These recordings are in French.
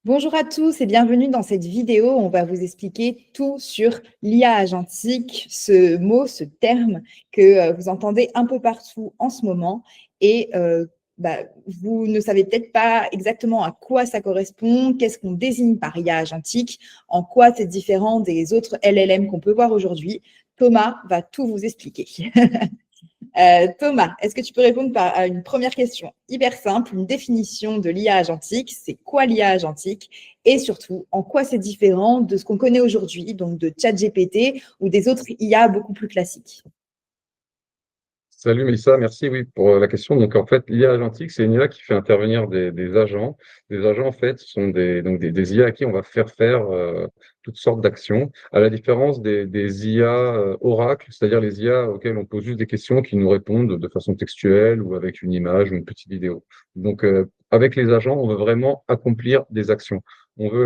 Bonjour à tous et bienvenue dans cette vidéo. On va vous expliquer tout sur l'IA agentique, ce mot, ce terme que vous entendez un peu partout en ce moment. Et vous ne savez peut-être pas exactement à quoi ça correspond, qu'est-ce qu'on désigne par IA agentique, en quoi c'est différent des autres LLM qu'on peut voir aujourd'hui. Thomas va tout vous expliquer. Thomas, est-ce que tu peux répondre à une première question hyper simple, une définition de l'IA agentique? C'est quoi l'IA agentique? Et surtout, en quoi c'est différent de ce qu'on connaît aujourd'hui, donc de ChatGPT ou des autres IA beaucoup plus classiques? Salut Mélissa, merci oui pour la question. Donc en fait, l'IA agentique, c'est une IA qui fait intervenir des agents. Des agents en fait sont des IA à qui on va faire toutes sortes d'actions, à la différence des IA oracles, c'est-à-dire les IA auxquelles on pose juste des questions qui nous répondent de façon textuelle ou avec une image ou une petite vidéo. Donc avec les agents, on veut vraiment accomplir des actions. On veut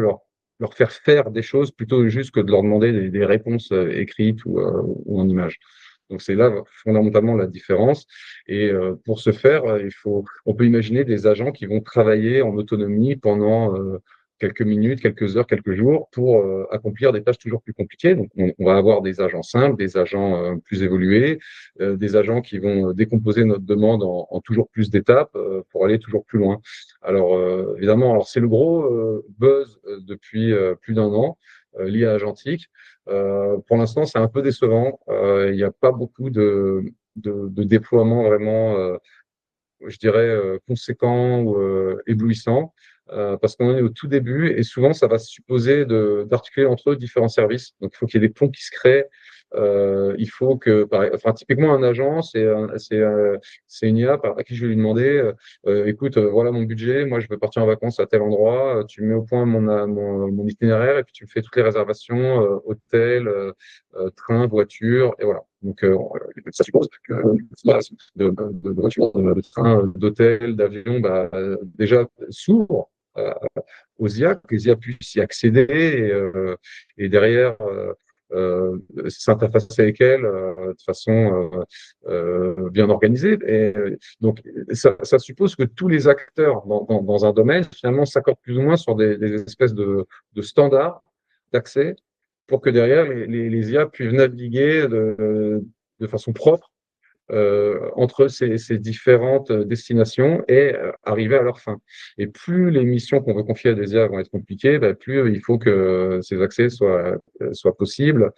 leur faire des choses plutôt juste que de leur demander des réponses écrites ou en images. Donc c'est là fondamentalement la différence. Et pour ce faire, on peut imaginer des agents qui vont travailler en autonomie pendant quelques minutes, quelques heures, quelques jours pour accomplir des tâches toujours plus compliquées. Donc on va avoir des agents simples, des agents plus évolués, des agents qui vont décomposer notre demande en toujours plus d'étapes pour aller toujours plus loin. Alors évidemment, alors c'est le gros buzz depuis plus d'un an, l'IA agentique. Pour l'instant, c'est un peu décevant. Il n'y a pas beaucoup de déploiements vraiment, je dirais, conséquents ou éblouissants, parce qu'on est au tout début et souvent, ça va supposer d'articuler entre eux différents services. Donc, il faut qu'il y ait des ponts qui se créent. Il faut que, enfin, typiquement, un agent, c'est une IA à qui je vais lui demander, écoute, voilà mon budget, moi je veux partir en vacances à tel endroit, tu mets au point mon itinéraire et puis tu me fais toutes les réservations, hôtel, train, voiture, et voilà. Donc, ça suppose que de voiture, de train, d'hôtel, d'avion, bah, déjà s'ouvre aux IA, que les IA puissent y accéder et derrière s'interfacer avec elles de façon bien organisée. Et donc, ça suppose que tous les acteurs dans un domaine, finalement, s'accordent plus ou moins sur des espèces de standards d'accès pour que derrière, les IA puissent naviguer de façon propre entre ces différentes destinations et arriver à leur fin. Et plus les missions qu'on veut confier à des IA vont être compliquées, bah, plus il faut que ces accès soient possibles.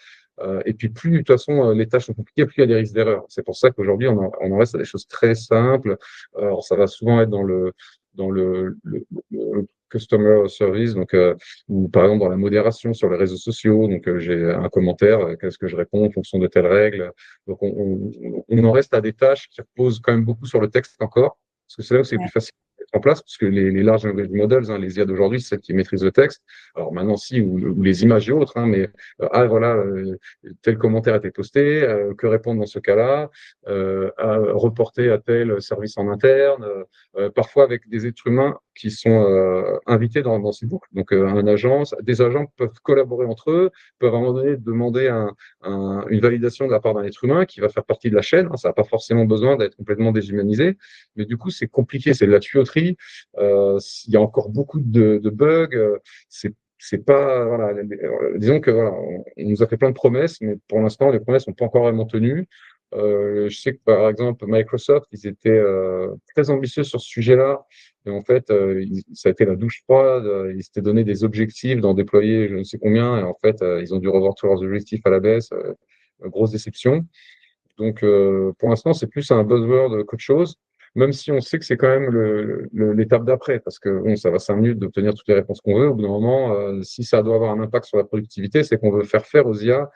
Et puis plus, de toute façon, les tâches sont compliquées, plus il y a des risques d'erreur. C'est pour ça qu'aujourd'hui, on en reste à des choses très simples. Alors, ça va souvent être dans le customer service, donc ou par exemple dans la modération sur les réseaux sociaux. Donc j'ai un commentaire, qu'est-ce que je réponds en fonction de telles règles. Donc on en reste à des tâches qui reposent quand même beaucoup sur le texte encore, parce que c'est là où c'est le plus Ouais. facile à mettre en place, parce que les large language models, hein, les IA d'aujourd'hui, c'est celles qui maîtrisent le texte. Alors maintenant, si, ou les images et autres, hein, mais ah voilà, tel commentaire a été posté, que répondre dans ce cas-là, à reporter à tel service en interne, parfois avec des êtres humains qui sont invités dans ces boucles. Donc, des agents peuvent collaborer entre eux, peuvent à un moment donné demander une validation de la part d'un être humain qui va faire partie de la chaîne. Hein, ça n'a pas forcément besoin d'être complètement déshumanisé, mais du coup, c'est compliqué, c'est de la tuyauterie. Il y a encore beaucoup de bugs. C'est pas voilà, disons que voilà, on nous a fait plein de promesses, mais pour l'instant, les promesses sont pas encore vraiment tenues. Je sais que par exemple Microsoft, ils étaient très ambitieux sur ce sujet-là. Et en fait, ça a été la douche froide. Ils s'étaient donné des objectifs d'en déployer je ne sais combien. Et en fait, ils ont dû revoir tous leurs objectifs à la baisse. Grosse déception. Donc, pour l'instant, c'est plus un buzzword qu'autre chose, même si on sait que c'est quand même l'étape d'après, parce que bon, ça va 5 minutes d'obtenir toutes les réponses qu'on veut. Au bout d'un moment, si ça doit avoir un impact sur la productivité, c'est qu'on veut faire aux IA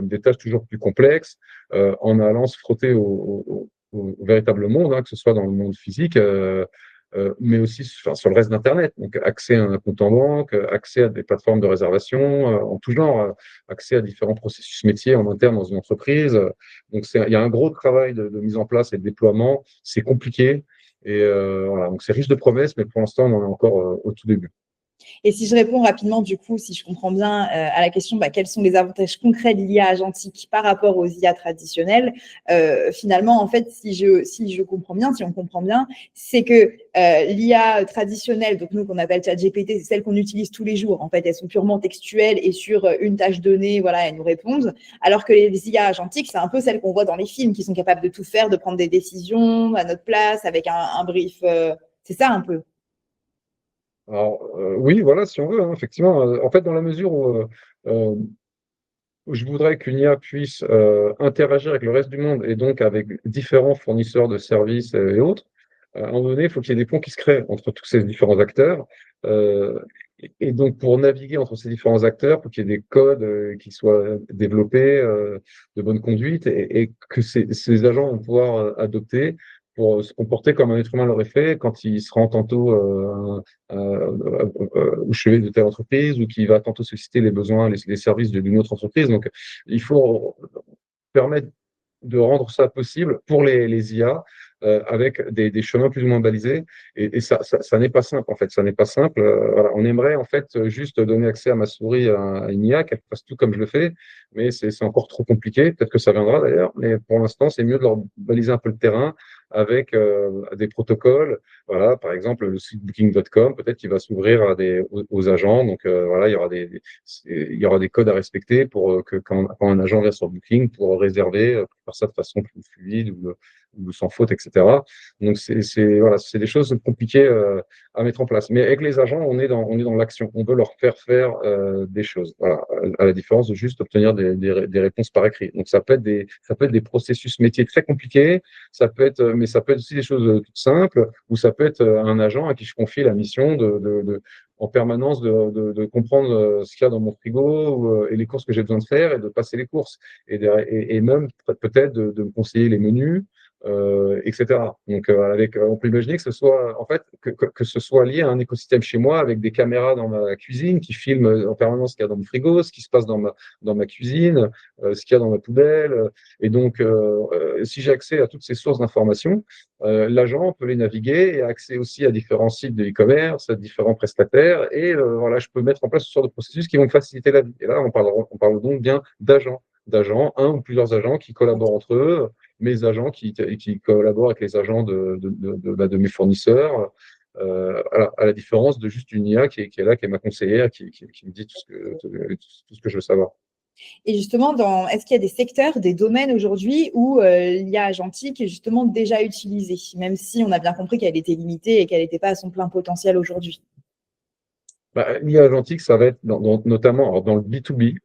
des tâches toujours plus complexes, en allant se frotter au véritable monde, hein, que ce soit dans le monde physique, mais aussi sur le reste d'Internet. Donc, accès à un compte en banque, accès à des plateformes de réservation, en tout genre, accès à différents processus métiers en interne dans une entreprise. Donc, il y a un gros travail de mise en place et de déploiement. C'est compliqué. Et voilà, donc c'est riche de promesses, mais pour l'instant, on en est encore au tout début. Et si je réponds rapidement, du coup, si je comprends bien à la question, quels sont les avantages concrets de l'IA agentique par rapport aux IA traditionnelles, finalement, en fait, si je comprends bien, si on comprend bien, c'est que l'IA traditionnelle, donc nous qu'on appelle ChatGPT, c'est celle qu'on utilise tous les jours. En fait, elles sont purement textuelles et sur une tâche donnée, voilà, elles nous répondent. Alors que les IA agentiques, c'est un peu celles qu'on voit dans les films, qui sont capables de tout faire, de prendre des décisions à notre place avec un brief. C'est ça un peu. Alors, oui, voilà, si on veut, hein, effectivement. En fait, dans la mesure euh, où je voudrais qu'une IA puisse interagir avec le reste du monde et donc avec différents fournisseurs de services et autres, à un moment donné, il faut qu'il y ait des ponts qui se créent entre tous ces différents acteurs. Euh, et donc, pour naviguer entre ces différents acteurs, il faut qu'il y ait des codes qui soient développés de bonne conduite et que ces agents vont pouvoir adopter pour se comporter comme un être humain l'aurait fait quand il se rend tantôt au chevet de telle entreprise ou qui va tantôt solliciter les besoins, les services d'une autre entreprise. Donc, il faut permettre de rendre ça possible pour les IA avec des chemins plus ou moins balisés. Et ça n'est pas simple, en fait. Ça n'est pas simple. Voilà. On aimerait, en fait, juste donner accès à ma souris à une IA, qu'elle fasse tout comme je le fais, mais c'est encore trop compliqué. Peut-être que ça viendra d'ailleurs, mais pour l'instant, c'est mieux de leur baliser un peu le terrain avec des protocoles. Voilà, par exemple, le site booking.com, peut-être qu'il va s'ouvrir aux agents. Donc, voilà, il y aura des codes à respecter pour que quand un agent vient sur Booking, pour réserver, pour faire ça de façon plus fluide ou sans faute, etc. Donc, voilà, c'est des choses compliquées à mettre en place. Mais avec les agents, on est dans l'action. On veut leur faire des choses. Voilà, à la différence de juste obtenir des réponses par écrit. Donc, ça peut être des processus métiers très compliqués. Mais ça peut être aussi des choses toutes simples, ou ça peut être un agent à qui je confie la mission en permanence de comprendre ce qu'il y a dans mon frigo et les courses que j'ai besoin de faire et de passer les courses. Et même peut-être de me conseiller les menus, etc. Donc, on peut imaginer que ce soit, en fait, que ce soit lié à un écosystème chez moi avec des caméras dans ma cuisine qui filment en permanence ce qu'il y a dans mon frigo, ce qui se passe dans ma cuisine, ce qu'il y a dans ma poubelle. Et donc, si j'ai accès à toutes ces sources d'informations, l'agent peut les naviguer et a accès aussi à différents sites de e-commerce, à différents prestataires. Et voilà, je peux mettre en place ce genre de processus qui vont me faciliter la vie. Et là, on parle donc bien d'agents, un ou plusieurs agents qui collaborent entre eux, mes agents qui collaborent avec les agents de mes fournisseurs. À la différence de juste une IA qui est là, qui est ma conseillère, qui me dit tout ce que je veux savoir. Et justement, est-ce qu'il y a des secteurs, des domaines aujourd'hui où l'IA agentique est justement déjà utilisée, même si on a bien compris qu'elle était limitée et qu'elle n'était pas à son plein potentiel aujourd'hui? L'IA agentique, ça va être notamment alors dans le B2B,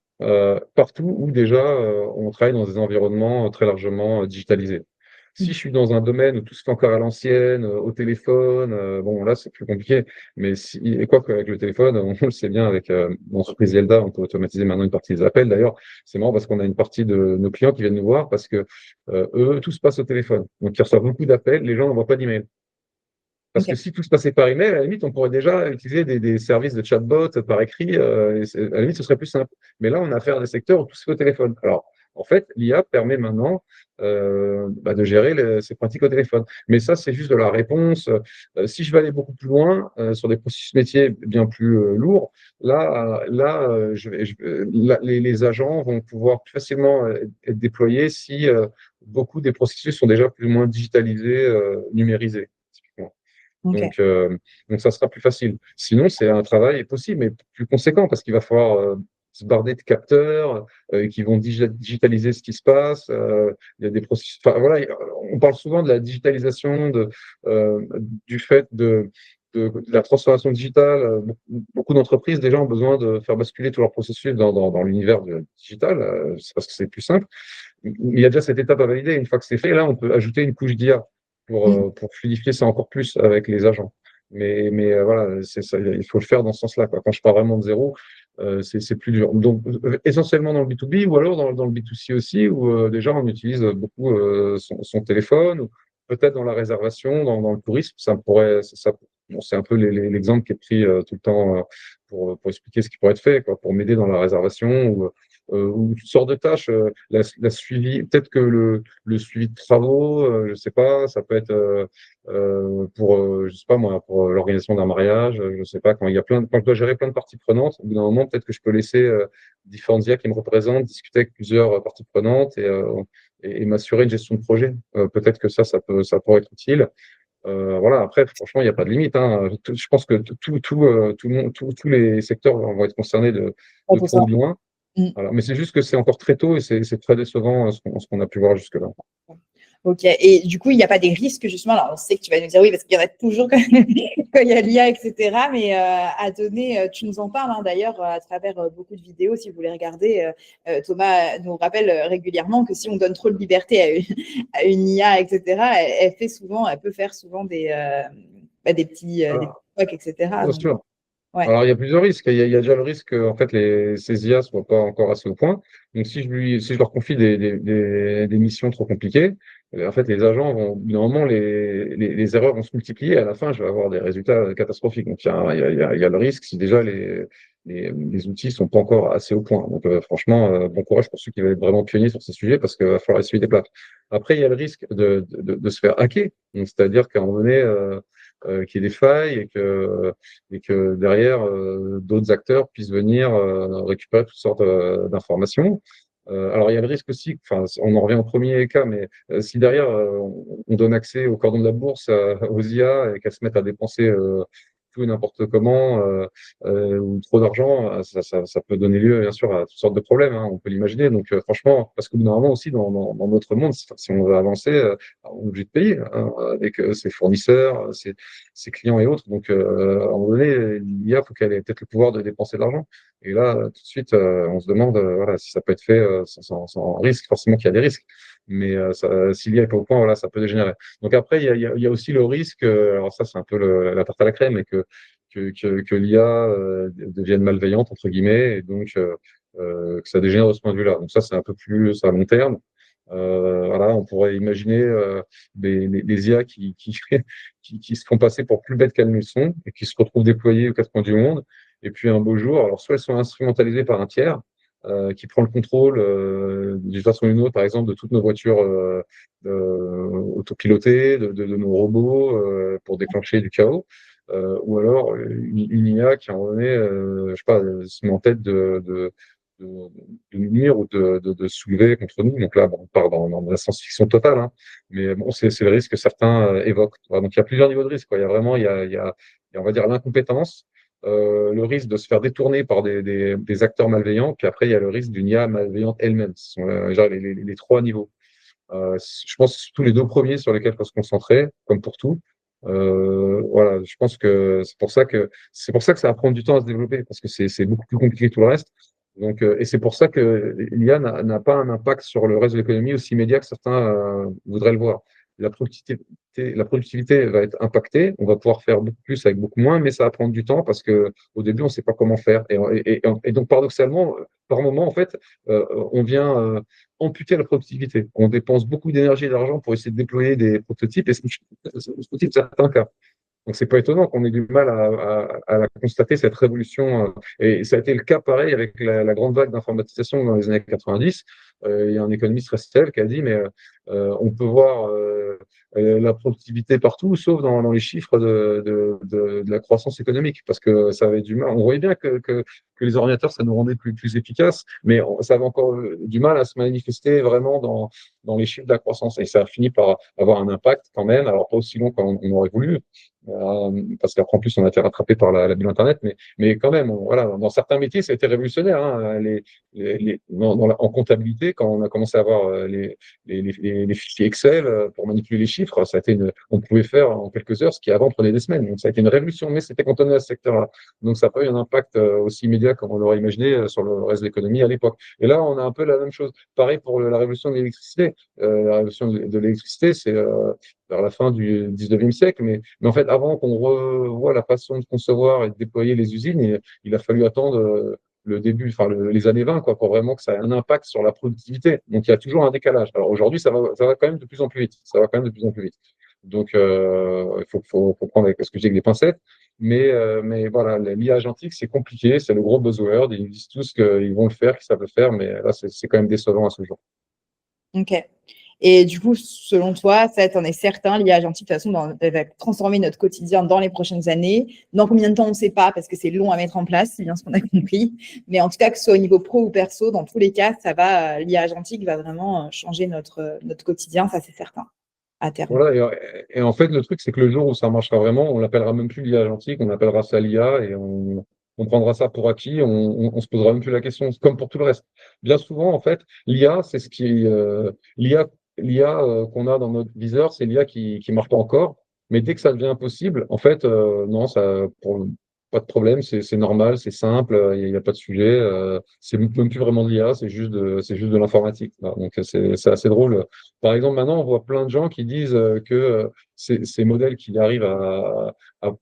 partout où déjà on travaille dans des environnements très largement digitalisés. Si je suis dans un domaine où tout se fait encore à l'ancienne, au téléphone, bon là c'est plus compliqué. Et quoi qu'avec le téléphone, on le sait bien avec l'entreprise Yelda, on peut automatiser maintenant une partie des appels. D'ailleurs, c'est marrant parce qu'on a une partie de nos clients qui viennent nous voir parce que eux, tout se passe au téléphone. Donc ils reçoivent beaucoup d'appels, les gens n'envoient pas d'email. Parce que Ok. si tout se passait par email, à la limite, on pourrait déjà utiliser des services de chatbot par écrit. À la limite, ce serait plus simple. Mais là, on a affaire à des secteurs où tout se fait au téléphone. Alors, en fait, l'IA permet maintenant de gérer ces pratiques au téléphone. Mais ça, c'est juste de la réponse. Si je veux aller beaucoup plus loin sur des processus métiers bien plus lourds, là, les agents vont pouvoir plus facilement être déployés si beaucoup des processus sont déjà plus ou moins digitalisés, numérisés. Typiquement. Ok. Donc, euh, donc, ça sera plus facile. Sinon, c'est un travail possible, mais plus conséquent, parce qu'il va falloir se barder de capteurs qui vont digitaliser ce qui se passe. Il y a des processus. Enfin, voilà, on parle souvent de la digitalisation, du fait de la transformation digitale. Beaucoup d'entreprises déjà ont besoin de faire basculer tout leur processus dans l'univers digital. C'est parce que c'est plus simple. Il y a déjà cette étape à valider. Une fois que c'est fait, là, on peut ajouter une couche d'IA pour fluidifier ça encore plus avec les agents. Mais voilà, c'est ça, il faut le faire dans ce sens-là, quoi. Quand je pars vraiment de zéro, c'est plus dur. Donc, essentiellement dans le B2B ou alors dans le B2C aussi, où déjà on utilise beaucoup son téléphone, ou peut-être dans la réservation, dans le tourisme. Ça pourrait, bon, c'est un peu l'exemple qui est pris tout le temps pour expliquer ce qui pourrait être fait, quoi, pour m'aider dans la réservation ou toutes sortes de tâches, la suivi, peut-être que le suivi de travaux, je sais pas, ça peut être pour, je sais pas moi, pour l'organisation d'un mariage, je sais pas, quand je dois gérer plein de parties prenantes, au bout d'un moment, peut-être que je peux laisser différentes IA qui me représentent, discuter avec plusieurs parties prenantes et m'assurer une gestion de projet. Peut-être que ça pourrait être utile. Voilà, après, franchement, il n'y a pas de limite, hein. Je pense que tout le monde, tous les secteurs vont être concernés de Pour près ça. ou de loin. Mm. Voilà. Mais c'est juste que c'est encore très tôt et c'est très décevant ce qu'on a pu voir jusque-là. Ok. Et du coup, il n'y a pas des risques, justement. Alors, on sait que tu vas nous dire oui, parce qu'il y en a toujours quand il y a l'IA, etc. Mais à donner, tu nous en parles d'ailleurs à travers beaucoup de vidéos, si vous voulez regarder. Thomas nous rappelle régulièrement que si on donne trop de liberté à une IA, etc., elle peut faire souvent des petits Ah, trucs, etc. bien Donc, sûr. ouais. Alors, il y a plusieurs risques. Il y a déjà le risque que en fait, ces IA ne soient pas encore assez au point. Donc, si je leur confie des missions trop compliquées, en fait, les agents vont, normalement, les erreurs vont se multiplier. À la fin, je vais avoir des résultats catastrophiques. Donc, il y a le risque si déjà les outils sont pas encore assez au point. Donc, franchement, bon courage pour ceux qui veulent être vraiment pionniers sur ces sujets parce qu'il va falloir essuyer des plâtres. Après, il y a le risque de se faire hacker. Donc, c'est-à-dire qu'à un moment donné, qu'il y ait des failles et que derrière, d'autres acteurs puissent venir récupérer toutes sortes d'informations. Alors, il y a le risque aussi, enfin, on en revient au premier cas, mais si derrière, on donne accès au cordon de la bourse aux IA et qu'elles se mettent à dépenser tout et n'importe comment ou trop d'argent, ça peut donner lieu, bien sûr, à toutes sortes de problèmes, hein, on peut l'imaginer. Donc, franchement, parce que normalement aussi, dans notre monde, si on veut avancer, on est obligé de payer hein, avec ses fournisseurs, ses clients et autres. Donc, à un moment donné, l'IA, il faut qu'elle ait peut-être le pouvoir de dépenser de l'argent. Et là, tout de suite, on se demande voilà, si ça peut être fait sans risque. Forcément qu'il y a des risques. Mais si l'IA n'est pas au point, voilà, ça peut dégénérer. Donc après, il y a aussi le risque, alors ça, c'est un peu la tarte à la crème, mais que l'IA devienne malveillante, entre guillemets, et donc que ça dégénère de ce point de vue-là. Donc ça, c'est un peu plus à long terme. Voilà, on pourrait imaginer des IA qui se font passer pour plus bêtes qu'elles ne le sont et qui se retrouvent déployées aux quatre coins du monde. Et puis un beau jour, alors soit elles sont instrumentalisées par un tiers qui prend le contrôle d'une façon ou d'une autre, par exemple, de toutes nos voitures autopilotées, de nos robots pour déclencher du chaos. Ou alors une IA qui, à un moment donné, je sais pas, se met en tête de, de nous nuire ou de soulever contre nous. Donc là, bon, on part dans la science-fiction totale, hein. Mais bon, c'est le risque que certains évoquent. Voilà, donc il y a plusieurs niveaux de risque, quoi. Il y a vraiment, on va dire, l'incompétence, le risque de se faire détourner par des acteurs malveillants, puis après, il y a le risque d'une IA malveillante elle-même. Ce sont genre les trois niveaux. Je pense surtout les deux premiers sur lesquels il faut se concentrer, comme pour tout. Voilà, je pense que c'est pour ça que ça va prendre du temps à se développer, parce que c'est beaucoup plus compliqué que tout le reste. Donc, et c'est pour ça que l'IA n'a pas un impact sur le reste de l'économie aussi immédiat que certains voudraient le voir. La productivité va être impactée, on va pouvoir faire beaucoup plus avec beaucoup moins, mais ça va prendre du temps parce que au début, on ne sait pas comment faire. Et donc, paradoxalement, par moment, en fait, on vient amputer la productivité. On dépense beaucoup d'énergie et d'argent pour essayer de déployer des prototypes, et c'est possible de certains cas. Donc, c'est pas étonnant qu'on ait du mal à la constater, cette révolution. Et ça a été le cas pareil avec la grande vague d'informatisation dans les années 90. Il y a un économiste très célèbre qui a dit, mais on peut voir la productivité partout, sauf dans les chiffres de la croissance économique, parce que ça avait du mal. On voyait bien que les ordinateurs, ça nous rendait plus efficaces, mais ça avait encore du mal à se manifester vraiment dans les chiffres de la croissance. Et ça a fini par avoir un impact quand même, alors pas aussi long qu'on aurait voulu, parce qu'après, en plus, on a été rattrapé par la bulle Internet, mais quand même, voilà, dans certains métiers, ça a été révolutionnaire, hein, en comptabilité, quand on a commencé à avoir les fichiers Excel pour manipuler les chiffres, on pouvait faire en quelques heures ce qui avant prenait des semaines. Donc, ça a été une révolution, mais c'était cantonné à ce secteur-là. Donc, ça n'a pas eu un impact aussi immédiat comme on l'aurait imaginé sur le reste de l'économie à l'époque. Et là, on a un peu la même chose. Pareil pour la révolution de l'électricité. La révolution de l'électricité, c'est vers la fin du 19e siècle. Mais en fait, avant qu'on revoie la façon de concevoir et de déployer les usines, il a fallu attendre le début, enfin les années 20, quoi, pour vraiment que ça ait un impact sur la productivité. Donc il y a toujours un décalage. Alors aujourd'hui, ça va quand même de plus en plus vite. Ça va quand même de plus en plus vite. Donc, faut prendre ce que je dis avec des pincettes. Mais voilà, l'IA agentique, c'est compliqué, c'est le gros buzzword. Ils disent tous qu'ils vont le faire, qu'ils savent le faire, mais là, c'est quand même décevant à ce jour. Ok. Et du coup, selon toi, ça, t'en es certain, l'IA agentique, de toute façon, elle va transformer notre quotidien dans les prochaines années. Dans combien de temps, on ne sait pas, parce que c'est long à mettre en place, c'est bien ce qu'on a compris. Mais en tout cas, que ce soit au niveau pro ou perso, dans tous les cas, l'IA agentique va vraiment changer notre quotidien, ça c'est certain, à terme. Voilà, et en fait, le truc, c'est que le jour où ça marchera vraiment, on l'appellera même plus l'IA agentique, on appellera ça l'IA et on prendra ça pour acquis, on se posera même plus la question, comme pour tout le reste. Bien souvent, en fait, l'IA, c'est ce qui, l'IA qu'on a dans notre viseur, c'est l'IA qui marche pas encore, mais dès que ça devient impossible, en fait, non, pas de problème, c'est normal, c'est simple, il y a pas de sujet, c'est même plus vraiment de l'IA, c'est juste de l'informatique. Voilà. Donc c'est assez drôle. Par exemple, maintenant, on voit plein de gens qui disent que ces modèles qui arrivent à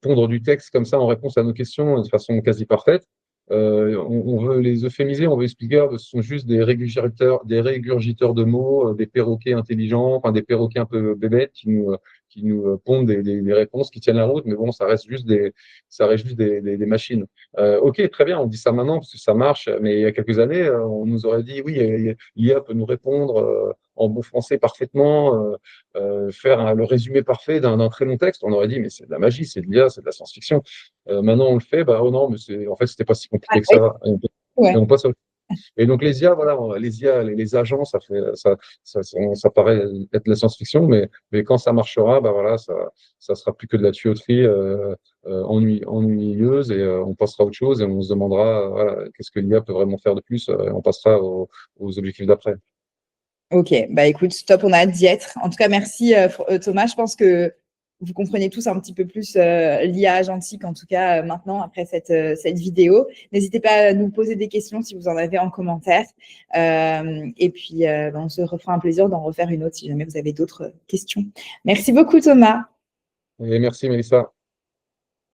pondre du texte comme ça en réponse à nos questions de façon quasi parfaite, on veut les euphémiser, on veut expliquer que ce sont juste des régurgiteurs de mots, des perroquets intelligents, enfin des perroquets un peu bébêtes qui nous pondent des réponses qui tiennent la route, mais bon, ça reste juste des machines. Ok, très bien, on dit ça maintenant parce que ça marche, mais il y a quelques années, on nous aurait dit oui, l'IA peut nous répondre en bon français parfaitement, faire le résumé parfait d'un très long texte. On aurait dit mais c'est de la magie, c'est de l'IA, c'est de la science-fiction. Maintenant on le fait, bah oh non, mais en fait c'était pas si compliqué que ça. Et Ouais. on passe et donc les IA, voilà, les IA, les agents, ça paraît être de la science-fiction, mais quand ça marchera, bah voilà, ça sera plus que de la tuyauterie ennuyeuse et on passera à autre chose et on se demandera, voilà, qu'est-ce que l'IA peut vraiment faire de plus et on passera aux objectifs d'après. Ok, bah écoute, stop, on a hâte d'y être. En tout cas, merci Thomas. Je pense que vous comprenez tous un petit peu plus l'IA agentique, en tout cas maintenant, après cette vidéo. N'hésitez pas à nous poser des questions si vous en avez en commentaire. Et puis, on se refera un plaisir d'en refaire une autre si jamais vous avez d'autres questions. Merci beaucoup, Thomas. Et merci Mélissa.